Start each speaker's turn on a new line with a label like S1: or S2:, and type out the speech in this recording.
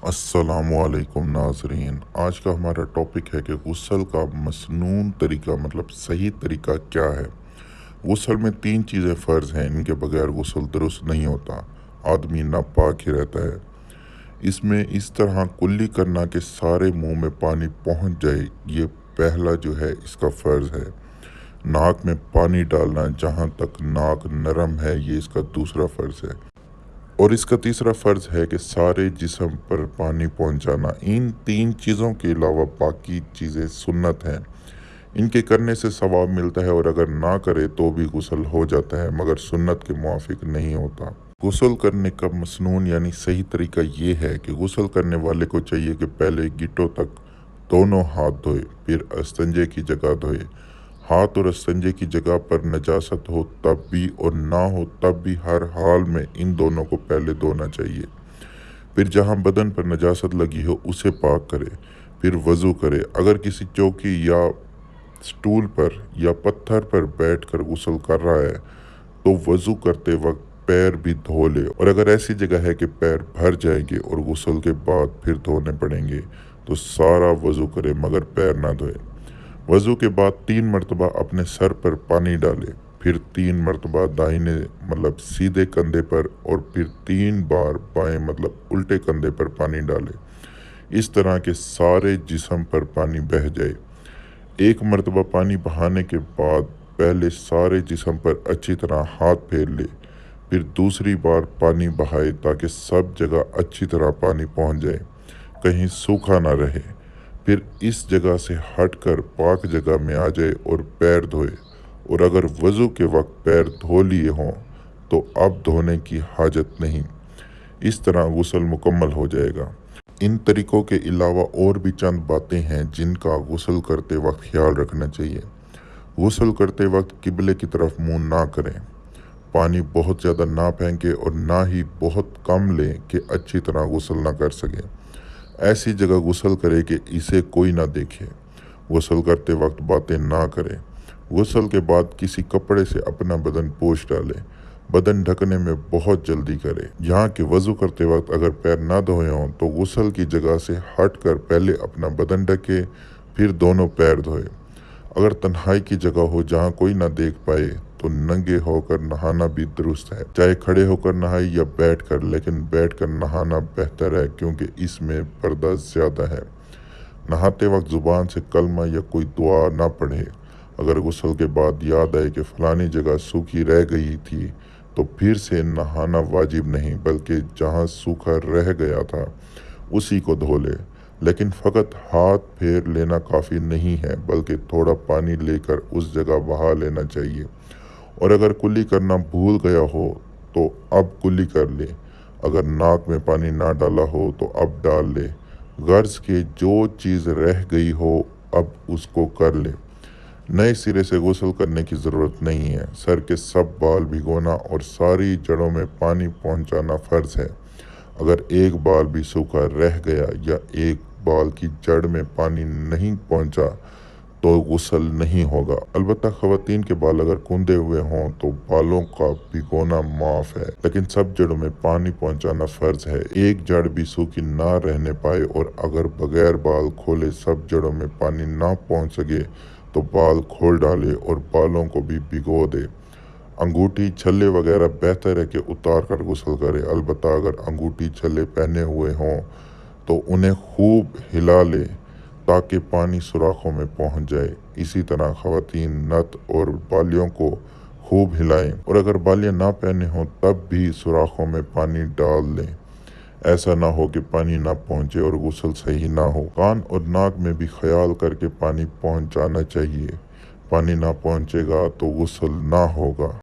S1: अस्सलामुअलैकुम नाजरीन। आज का हमारा टॉपिक है कि गुस्ल का मसनून तरीका मतलब सही तरीका क्या है। गुस्ल में तीन चीज़ें फ़र्ज़ हैं, इनके बगैर गुस्ल दुरुस्त नहीं होता, आदमी नापाक ही रहता है। इसमें इस तरह कुल्ली करना कि सारे मुंह में पानी पहुंच जाए, ये पहला जो है इसका फ़र्ज़ है। नाक में पानी डालना जहां तक नाक नरम है, ये इसका दूसरा फ़र्ज़ है। और इसका तीसरा फ़र्ज़ है कि सारे जिस्म पर पानी पहुंचाना। इन तीन चीज़ों के अलावा बाकी चीज़ें सुन्नत हैं, इनके करने से सवाब मिलता है, और अगर ना करे तो भी गुस्ल हो जाता है, मगर सुन्नत के मुआफिक नहीं होता। गुस्ल करने का मसनून यानी सही तरीका ये है कि गुस्ल करने वाले को चाहिए कि पहले गिट्टों तक दोनों हाथ धोए, फिर अस्तंजे की जगह धोए। हाथ और अस्तंजे की जगह पर नजासत हो तब भी और ना हो तब भी हर हाल में इन दोनों को पहले धोना चाहिए। फिर जहां बदन पर नजासत लगी हो उसे पाक करे, फिर वज़ू करे। अगर किसी चौकी या स्टूल पर या पत्थर पर बैठकर गुस्ल कर रहा है तो वज़ू करते वक्त पैर भी धो ले, और अगर ऐसी जगह है कि पैर भर जाएंगे और गुस्ल के बाद फिर धोने पड़ेंगे तो सारा वज़ू करे मगर पैर ना धोए। वज़ू के बाद 3 मरतबा अपने सर पर पानी डाले, फिर 3 मरतबा दाहिने मतलब सीधे कंधे पर, और फिर 3 बार बाएं मतलब उल्टे कंधे पर पानी डाले। इस तरह के सारे जिस्म पर पानी बह जाए। 1 मरतबा पानी बहाने के बाद पहले सारे जिस्म पर अच्छी तरह हाथ फेर ले, फिर दूसरी बार पानी बहाए ताकि सब जगह अच्छी तरह पानी पहुंच जाए, कहीं सूखा ना रहे। फिर इस जगह से हटकर पाक जगह में आ जाए और पैर धोए, और अगर वज़ू के वक्त पैर धो लिए हों तो अब धोने की हाजत नहीं। इस तरह गुस्ल मुकम्मल हो जाएगा। इन तरीक़ों के अलावा और भी चंद बातें हैं जिनका गुस्ल करते वक्त ख्याल रखना चाहिए। गुस्ल करते वक्त किबले की तरफ मुंह ना करें, पानी बहुत ज़्यादा ना फेंके और ना ही बहुत कम लें कि अच्छी तरह गुस्ल ना कर सके। ऐसी जगह गुस्ल करे कि इसे कोई ना देखे। गुस्ल करते वक्त बातें ना करें। गुस्ल के बाद किसी कपड़े से अपना बदन पोंछ डाले। बदन ढकने में बहुत जल्दी करे। यहाँ के वज़ू करते वक्त अगर पैर ना धोए हों तो गुस्ल की जगह से हट कर पहले अपना बदन ढके, फिर दोनों पैर धोए। अगर तन्हाई की जगह हो जहाँ कोई ना देख पाए तो नंगे होकर नहाना भी दुरुस्त है, चाहे खड़े होकर नहाए या बैठकर, लेकिन बैठकर नहाना बेहतर है क्योंकि इसमें पर्दा ज़्यादा है। नहाते वक्त ज़ुबान से कलमा या कोई दुआ ना पढ़े। अगर गुस्ल के बाद याद आए कि फ़लानी जगह सूखी रह गई थी तो फिर से नहाना वाजिब नहीं, बल्कि जहाँ सूखा रह गया था उसी को धो ले। लेकिन फ़कत हाथ फेर लेना काफ़ी नहीं है, बल्कि थोड़ा पानी लेकर उस जगह बहा लेना चाहिए। और अगर कुल्ली करना भूल गया हो तो अब कुल्ली कर ले। अगर नाक में पानी ना डाला हो तो अब डाल ले। गर्ज के जो चीज़ रह गई हो अब उसको कर ले। नए सिरे से गुस्ल करने की ज़रूरत नहीं है। सर के सब बाल भिगोना और सारी जड़ों में पानी पहुंचाना फ़र्ज़ है। अगर एक बाल भी सूखा रह गया या एक बाल की जड़ में पानी नहीं पहुंचा तो गुस्ल नहीं होगा। अलबत्ता ख़वातीन के बाल अगर कूंदे हुए हों तो बालों का भिगोना माफ़ है, लेकिन सब जड़ों में पानी पहुंचाना फ़र्ज़ है। एक जड़ भी सूखी ना रहने पाए और अगर बगैर बाल खोले सब जड़ों में पानी ना पहुंच सके तो बाल खोल डाले और बालों को भी भिगो दे। अंगूठी छल्ले वगैरह बेहतर है कि उतार कर गुस्ल करे। अलबत्ता अगर अंगूठी छल्ले पहने हुए हों तो उन्हें खूब हिला ले ताकि पानी सुराखों में पहुंच जाए। इसी तरह ख़वातीन नथ और बालियों को खूब हिलाएं, और अगर बालियां ना पहने हों तब भी सुराखों में पानी डाल लें। ऐसा ना हो कि पानी ना पहुंचे और गुस्ल सही ना हो। कान और नाक में भी ख्याल करके पानी पहुंचाना चाहिए। पानी ना पहुंचेगा तो गुस्ल ना होगा।